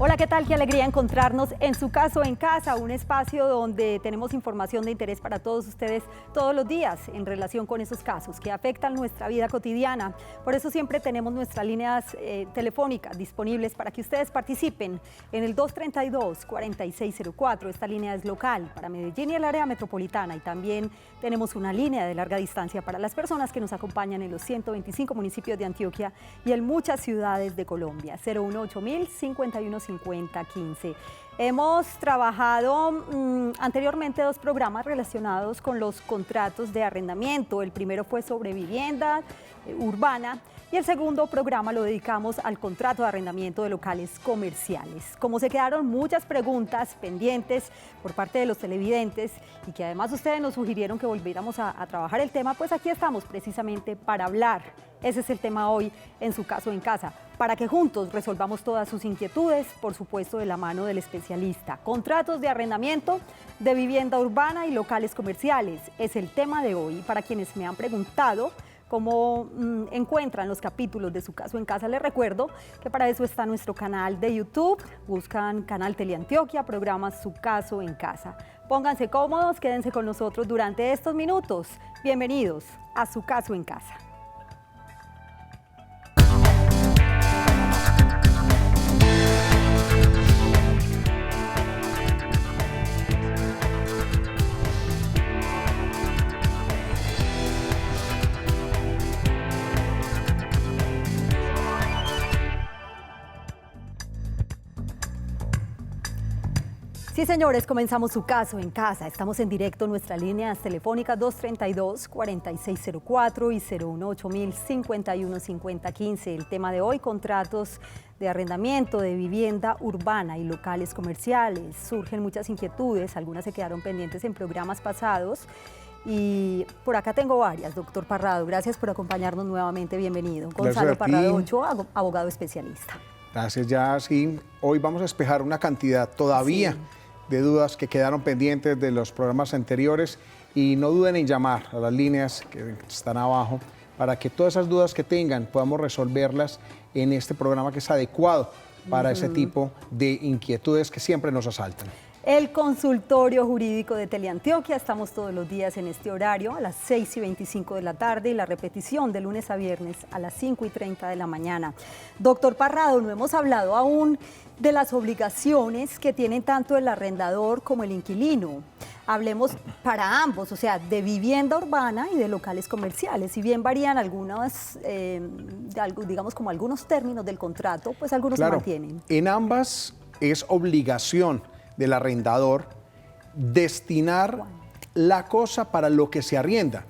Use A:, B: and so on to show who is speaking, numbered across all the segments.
A: Hola, ¿qué tal? Qué alegría encontrarnos en Su Caso en Casa, un espacio donde tenemos información de interés para todos ustedes todos los días en relación con esos casos que afectan nuestra vida cotidiana. Por eso siempre tenemos nuestras líneas telefónicas disponibles para que ustedes participen en el 232-4604. Esta línea es local para Medellín y el área metropolitana, y también tenemos una línea de larga distancia para las personas que nos acompañan en los 125 municipios de Antioquia y en muchas ciudades de Colombia. 018.000 515015. Hemos trabajado anteriormente dos programas relacionados con los contratos de arrendamiento. El primero fue sobre vivienda urbana y el segundo programa lo dedicamos al contrato de arrendamiento de locales comerciales. Como se quedaron muchas preguntas pendientes por parte de los televidentes y que además ustedes nos sugirieron que volviéramos a trabajar el tema, pues aquí estamos precisamente para hablar. Ese es el tema hoy en Su Caso en Casa, para que juntos resolvamos todas sus inquietudes, por supuesto de la mano del especialista. Contratos de arrendamiento de vivienda urbana y locales comerciales es el tema de hoy. Para quienes me han preguntado cómo encuentran los capítulos de Su Caso en Casa, les recuerdo que para eso está nuestro canal de YouTube. Buscan Canal Teleantioquia, programa Su Caso en Casa. Pónganse cómodos, quédense con nosotros durante estos minutos. Bienvenidos a Su Caso en Casa. Sí, señores, comenzamos Su Caso en Casa. Estamos en directo en nuestras líneas telefónicas 232-4604 y 018.051-5015. El tema de hoy, contratos de arrendamiento de vivienda urbana y locales comerciales. Surgen muchas inquietudes, algunas se quedaron pendientes en programas pasados. Y por acá tengo varias. Doctor Parrado, gracias por acompañarnos nuevamente, bienvenido. Gonzalo Parrado Ochoa, abogado especialista.
B: Gracias, Yassi. Hoy vamos a despejar una cantidad todavía de dudas que quedaron pendientes de los programas anteriores, y no duden en llamar a las líneas que están abajo para que todas esas dudas que tengan podamos resolverlas en este programa que es adecuado para ese tipo de inquietudes que siempre nos asaltan.
A: El consultorio jurídico de Teleantioquia, estamos todos los días en este horario a las 6:25 de la tarde y la repetición de lunes a viernes a las 5:30 de la mañana. Doctor Parrado, no hemos hablado aún de las obligaciones que tienen tanto el arrendador como el inquilino. Hablemos para ambos, o sea, de vivienda urbana y de locales comerciales. Si bien varían algunos, digamos como algunos términos del contrato, pues algunos se mantienen.
B: En ambas es obligación del arrendador destinar la cosa para lo que se arrienda.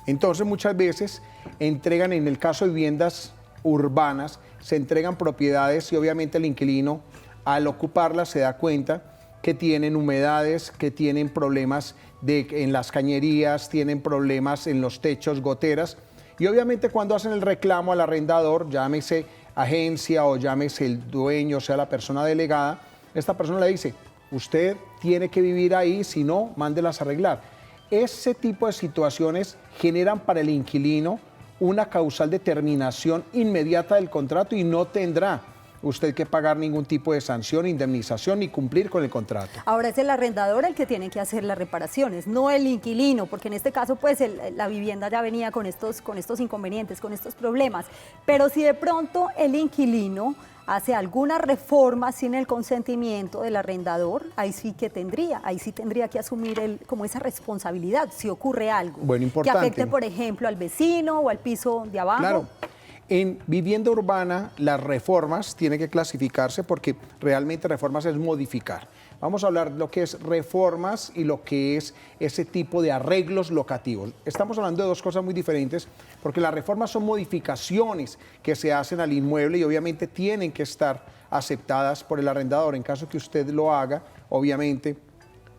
B: Entonces muchas veces entregan, en el caso de viviendas urbanas, se entregan propiedades y obviamente el inquilino al ocuparlas se da cuenta que tienen humedades, que tienen problemas en las cañerías, tienen problemas en los techos, goteras, y obviamente cuando hacen el reclamo al arrendador, llámese agencia o llámese el dueño, o sea la persona delegada, esta persona le dice: usted tiene que vivir ahí, si no, mándelas a arreglar. Ese tipo de situaciones generan para el inquilino una causal de terminación inmediata del contrato y no tendrá usted que pagar ningún tipo de sanción, indemnización ni cumplir con el contrato.
A: Ahora es el arrendador el que tiene que hacer las reparaciones, no el inquilino, porque en este caso pues la vivienda ya venía con estos inconvenientes, con estos problemas. Pero si de pronto el inquilino hace alguna reforma sin el consentimiento del arrendador, ahí sí tendría que asumir como esa responsabilidad si ocurre algo que afecte, por ejemplo, al vecino o al piso de abajo.
B: Claro. En vivienda urbana, las reformas tienen que clasificarse porque realmente reformas es modificar. Vamos a hablar de lo que es reformas y lo que es ese tipo de arreglos locativos. Estamos hablando de dos cosas muy diferentes porque las reformas son modificaciones que se hacen al inmueble y obviamente tienen que estar aceptadas por el arrendador. En caso que usted lo haga, obviamente,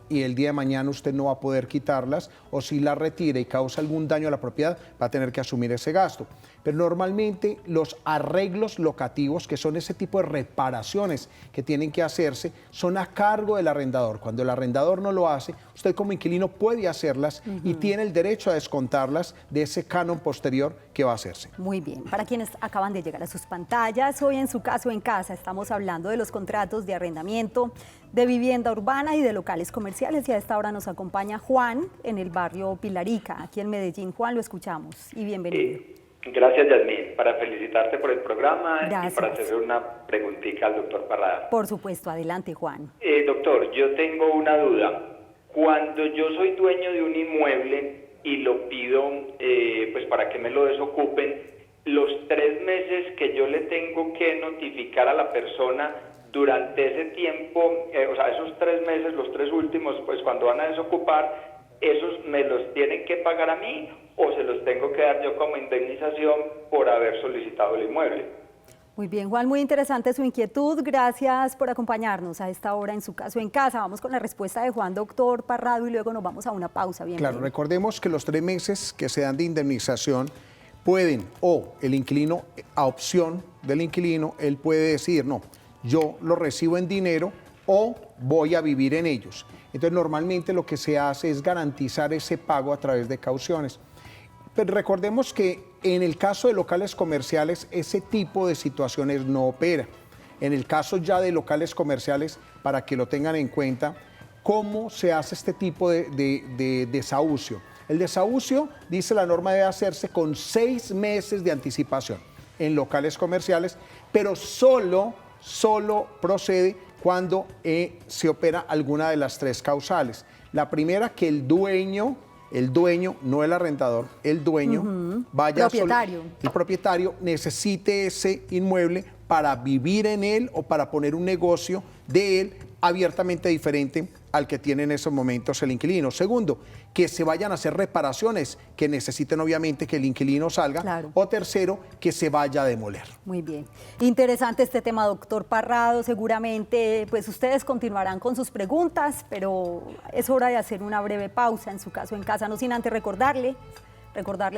B: y el día de mañana usted no va a poder quitarlas, o si las retira y causa algún daño a la propiedad, va a tener que asumir ese gasto. pero normalmente los arreglos locativos, que son ese tipo de reparaciones que tienen que hacerse, son a cargo del arrendador. Cuando el arrendador no lo hace, usted como inquilino puede hacerlas y tiene el derecho a descontarlas de ese canon posterior que va a hacerse.
A: Muy bien, para quienes acaban de llegar a sus pantallas, hoy en Su Caso en Casa estamos hablando de los contratos de arrendamiento, de vivienda urbana y de locales comerciales, y a esta hora nos acompaña Juan en el barrio Pilarica, aquí en Medellín. Juan, lo escuchamos y bienvenido.
C: Gracias, Yasmín, para felicitarte por el programa.
A: Gracias.
C: Y para hacerle una preguntita al doctor Parrado.
A: Por supuesto, adelante, Juan.
C: Doctor, yo tengo una duda. Cuando yo soy dueño de un inmueble y lo pido pues para que me lo desocupen, los 3 meses que yo le tengo que notificar a la persona durante ese tiempo, o sea, esos 3 meses, los 3 últimos, pues cuando van a desocupar, ¿esos me los tienen que pagar a mí o se los tengo que dar yo como indemnización por haber solicitado el inmueble?
A: Muy bien, Juan, muy interesante su inquietud. Gracias por acompañarnos a esta hora en Su Caso en Casa. Vamos con la respuesta de Juan, doctor Parrado, y luego nos vamos a una pausa. Bienvenido.
B: Claro, recordemos que los 3 meses que se dan de indemnización pueden, o el inquilino, a opción del inquilino, él puede decir, no, yo lo recibo en dinero o voy a vivir en ellos. Entonces, normalmente lo que se hace es garantizar ese pago a través de cauciones. Pero recordemos que en el caso de locales comerciales, ese tipo de situaciones no opera. En el caso ya de locales comerciales, para que lo tengan en cuenta, ¿cómo se hace este tipo de desahucio? El desahucio, dice la norma, debe hacerse con 6 meses de anticipación en locales comerciales, pero solo procede cuando se opera alguna de las 3 causales. La primera, que el dueño, no el arrendador, el dueño, el propietario necesite ese inmueble para vivir en él o para poner un negocio de él abiertamente diferente al que tiene en esos momentos el inquilino. Segundo, que se vayan a hacer reparaciones que necesiten obviamente que el inquilino salga.
A: Claro.
B: O tercero, que se vaya a demoler.
A: Muy bien. Interesante este tema, doctor Parrado. Seguramente pues ustedes continuarán con sus preguntas, pero es hora de hacer una breve pausa en Su Caso en Casa, no sin antes recordarles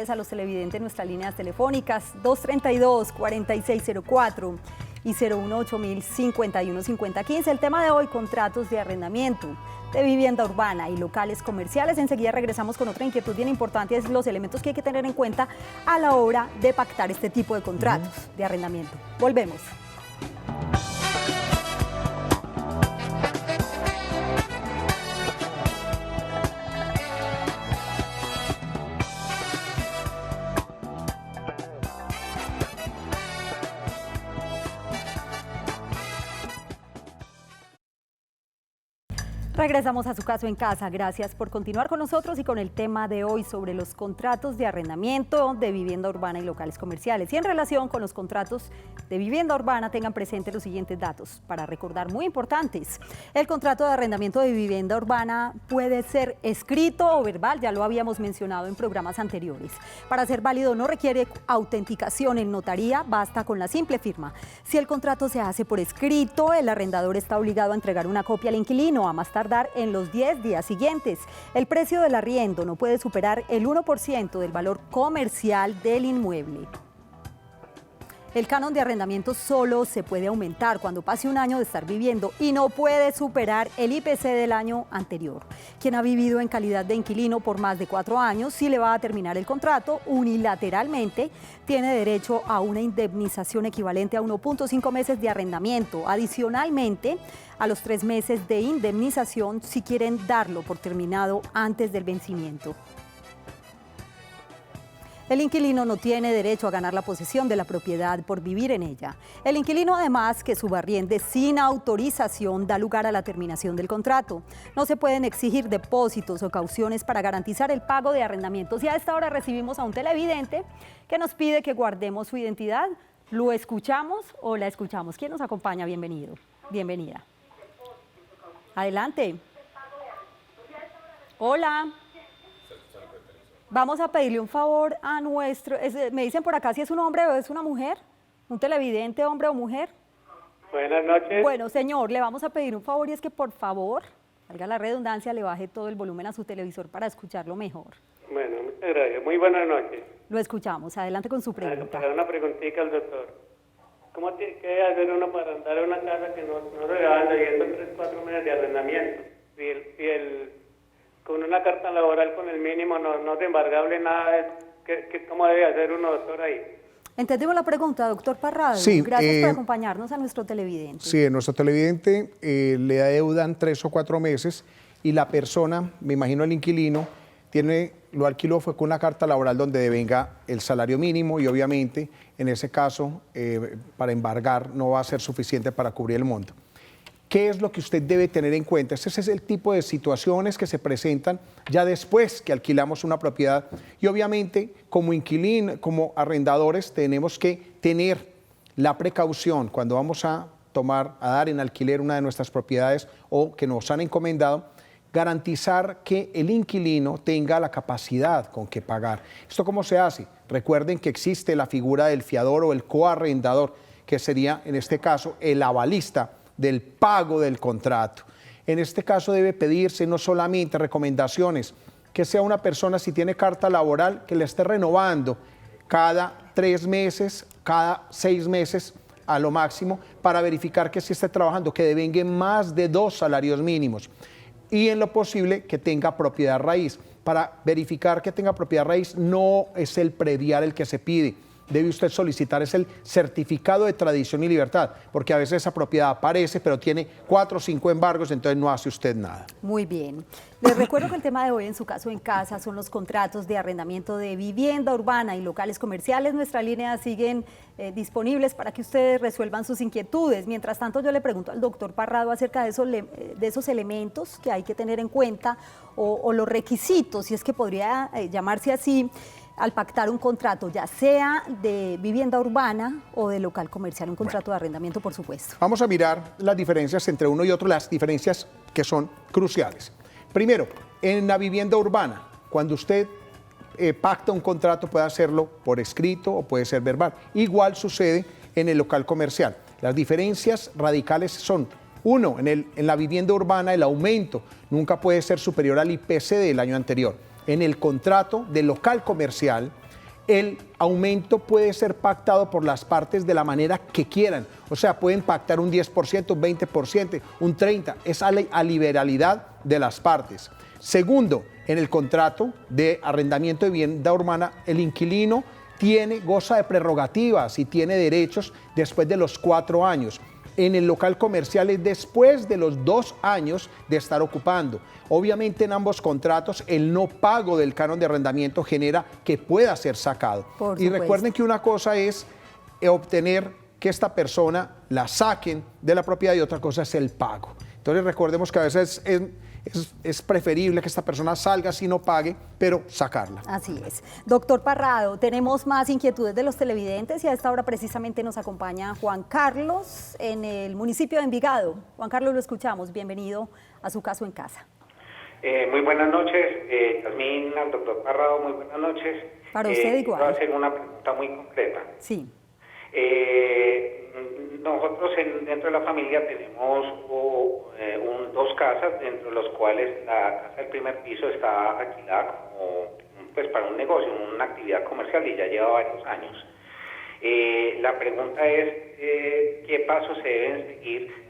A: a los televidentes nuestras líneas telefónicas 232-4604 y 018-051-5015. El tema de hoy, contratos de arrendamiento, de vivienda urbana y locales comerciales. Enseguida regresamos con otra inquietud bien importante, es los elementos que hay que tener en cuenta a la hora de pactar este tipo de contratos de arrendamiento. Volvemos. Regresamos a Su Caso en Casa. Gracias por continuar con nosotros y con el tema de hoy sobre los contratos de arrendamiento de vivienda urbana y locales comerciales. Y en relación con los contratos de vivienda urbana, tengan presentes los siguientes datos para recordar, muy importantes. El contrato de arrendamiento de vivienda urbana puede ser escrito o verbal, ya lo habíamos mencionado en programas anteriores. Para ser válido no requiere autenticación en notaría, basta con la simple firma. Si el contrato se hace por escrito, el arrendador está obligado a entregar una copia al inquilino a más tardar en los 10 días siguientes. El precio del arriendo no puede superar el 1% del valor comercial del inmueble. El canon de arrendamiento solo se puede aumentar cuando pase un año de estar viviendo y no puede superar el IPC del año anterior. Quien ha vivido en calidad de inquilino por más de 4 años, si le va a terminar el contrato unilateralmente, tiene derecho a una indemnización equivalente a 1.5 meses de arrendamiento. Adicionalmente, a los 3 meses de indemnización si quieren darlo por terminado antes del vencimiento. El inquilino no tiene derecho a ganar la posesión de la propiedad por vivir en ella. El inquilino, además, que subarriende sin autorización da lugar a la terminación del contrato. No se pueden exigir depósitos o cauciones para garantizar el pago de arrendamientos. Y a esta hora recibimos a un televidente que nos pide que guardemos su identidad. ¿Lo escuchamos o la escuchamos? ¿Quién nos acompaña? Bienvenido. Bienvenida. Adelante. Hola. Vamos a pedirle un favor a nuestro... me dicen por acá si es un hombre o es una mujer. ¿Un televidente, hombre o mujer?
D: Buenas noches.
A: Bueno, señor, le vamos a pedir un favor y es que por favor, valga la redundancia, le baje todo el volumen a su televisor para escucharlo mejor.
D: Bueno, muchas gracias. Muy buenas noches.
A: Lo escuchamos. Adelante con su pregunta.
D: Para una preguntita al doctor. ¿Qué debe hacer uno para andar en una casa que no se le van debiendo 3, 4 meses de arrendamiento? Con una carta laboral con el mínimo no es embargable nada. ¿Cómo debe hacer uno, doctor, ahí?
A: Entendimos la pregunta, doctor Parrado.
B: Sí,
A: gracias por acompañarnos a nuestro televidente.
B: Sí, a nuestro televidente le adeudan 3 o 4 meses y la persona, me imagino el inquilino, lo alquiló fue con una carta laboral donde devenga el salario mínimo y obviamente en ese caso para embargar no va a ser suficiente para cubrir el monto. ¿Qué es lo que usted debe tener en cuenta? Ese es el tipo de situaciones que se presentan ya después que alquilamos una propiedad y obviamente como inquilino, como arrendadores tenemos que tener la precaución cuando vamos a dar en alquiler una de nuestras propiedades o que nos han encomendado, garantizar que el inquilino tenga la capacidad con que pagar. ¿Esto cómo se hace? Recuerden que existe la figura del fiador o el coarrendador, que sería en este caso el avalista del pago del contrato. En este caso debe pedirse no solamente recomendaciones, que sea una persona si tiene carta laboral que le esté renovando cada 3 meses, cada 6 meses a lo máximo, para verificar que sí esté trabajando, que devengue más de 2 salarios mínimos y en lo posible que tenga propiedad raíz. Para verificar que tenga propiedad raíz no es el predial el que se pide. Debe usted solicitar es el certificado de tradición y libertad, porque a veces esa propiedad aparece, pero tiene 4 o 5 embargos, entonces no hace usted nada.
A: Muy bien. Les recuerdo que el tema de hoy en Su Caso en Casa son los contratos de arrendamiento de vivienda urbana y locales comerciales. Nuestras líneas siguen disponibles para que ustedes resuelvan sus inquietudes. Mientras tanto, yo le pregunto al doctor Parrado acerca de esos elementos que hay que tener en cuenta o los requisitos, si es que podría llamarse así, al pactar un contrato, ya sea de vivienda urbana o de local comercial, un contrato de arrendamiento, por supuesto.
B: Vamos a mirar las diferencias entre uno y otro, las diferencias que son cruciales. Primero, en la vivienda urbana, cuando usted pacta un contrato puede hacerlo por escrito o puede ser verbal. Igual sucede en el local comercial. Las diferencias radicales son, uno, en la vivienda urbana el aumento nunca puede ser superior al IPC del año anterior. En el contrato de local comercial, el aumento puede ser pactado por las partes de la manera que quieran. O sea, pueden pactar un 10%, un 20%, un 30%. Es a liberalidad de las partes. Segundo, en el contrato de arrendamiento de vivienda urbana, el inquilino goza de prerrogativas y tiene derechos después de los 4 años. En el local comercial es después de los 2 años de estar ocupando. Obviamente en ambos contratos el no pago del canon de arrendamiento genera que pueda ser sacado. Y recuerden que una cosa es obtener que esta persona la saquen de la propiedad y otra cosa es el pago. Entonces recordemos que a veces es preferible que esta persona salga si no pague, pero sacarla.
A: Así es. Doctor Parrado, tenemos más inquietudes de los televidentes y a esta hora precisamente nos acompaña Juan Carlos en el municipio de Envigado. Juan Carlos, lo escuchamos. Bienvenido a Su Caso en Casa.
E: Muy buenas noches, Yasmín, al doctor Parrado, muy buenas noches.
A: Para usted igual.
E: Voy a hacer una pregunta muy concreta.
A: Sí.
E: Nosotros dentro de la familia tenemos 2 casas, dentro de los cuales la casa del primer piso está alquilada como, pues, para un negocio, una actividad comercial y ya lleva varios años. La pregunta es, ¿qué pasos se deben seguir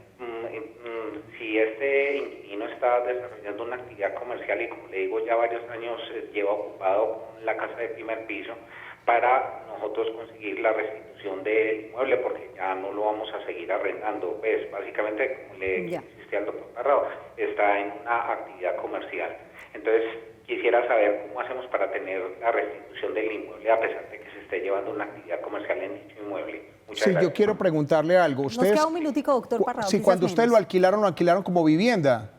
E: si este inquilino está desarrollando una actividad comercial y, como le digo, ya varios años lleva ocupado la casa de primer piso, para nosotros conseguir la restitución del inmueble, porque ya no lo vamos a seguir arrendando? Pues básicamente, como le insistí al doctor Parrado, está en una actividad comercial. Entonces quisiera saber cómo hacemos para tener la restitución del inmueble a pesar de que se esté llevando una actividad comercial en dicho inmueble. Muchas gracias.
B: Yo quiero preguntarle algo.
A: Nos queda un minutico, doctor Parrado.
B: Sí, cuando ustedes lo alquilaron como vivienda.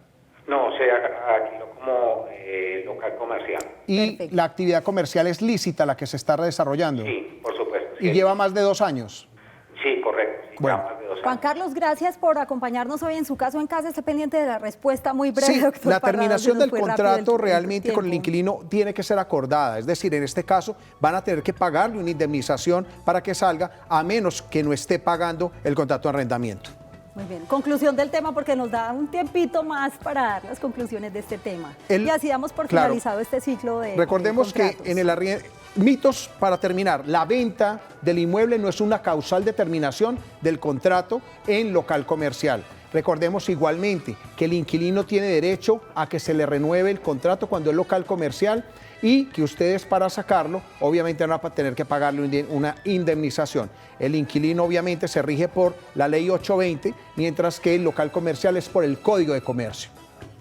E: No, se alquiló como local comercial.
B: ¿Y
A: Perfecto.
B: la actividad comercial es lícita, la que se está desarrollando?
E: Sí, por supuesto.
B: ¿Y lleva más de 2 años?
E: Sí, correcto. Sí,
B: Bueno.
E: lleva más de 2 años.
A: Juan Carlos, gracias por acompañarnos hoy en Su Caso en Casa. Esté pendiente de la respuesta muy breve,
B: Sí,
A: doctor
B: la
A: Parrado,
B: terminación
A: se nos
B: del
A: fue rápido
B: contrato
A: el
B: realmente con el
A: tiempo.
B: inquilino tiene que ser acordada. Es decir, en este caso van a tener que pagarle una indemnización para que salga, a menos que no esté pagando el contrato de arrendamiento.
A: Muy bien, conclusión del tema porque nos da un tiempito más para dar las conclusiones de este tema. Y así damos por finalizado este ciclo de
B: recordemos que en el mitos para terminar, la venta del inmueble no es una causal determinación del contrato en local comercial. Recordemos igualmente que el inquilino tiene derecho a que se le renueve el contrato cuando es local comercial y que ustedes para sacarlo obviamente van a tener que pagarle una indemnización. El inquilino obviamente se rige por la ley 820, mientras que el local comercial es por el Código de Comercio.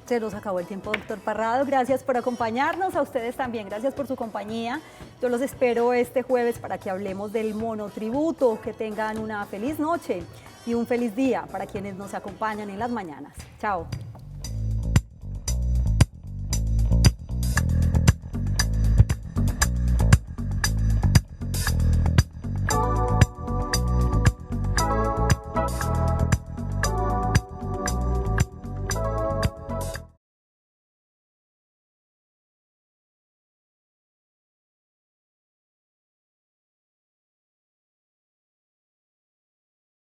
A: Se nos acabó el tiempo, doctor Parrado. Gracias por acompañarnos, a ustedes también. Gracias por su compañía. Yo los espero este jueves para que hablemos del monotributo. Que tengan una feliz noche y un feliz día para quienes nos acompañan en las mañanas. Chao.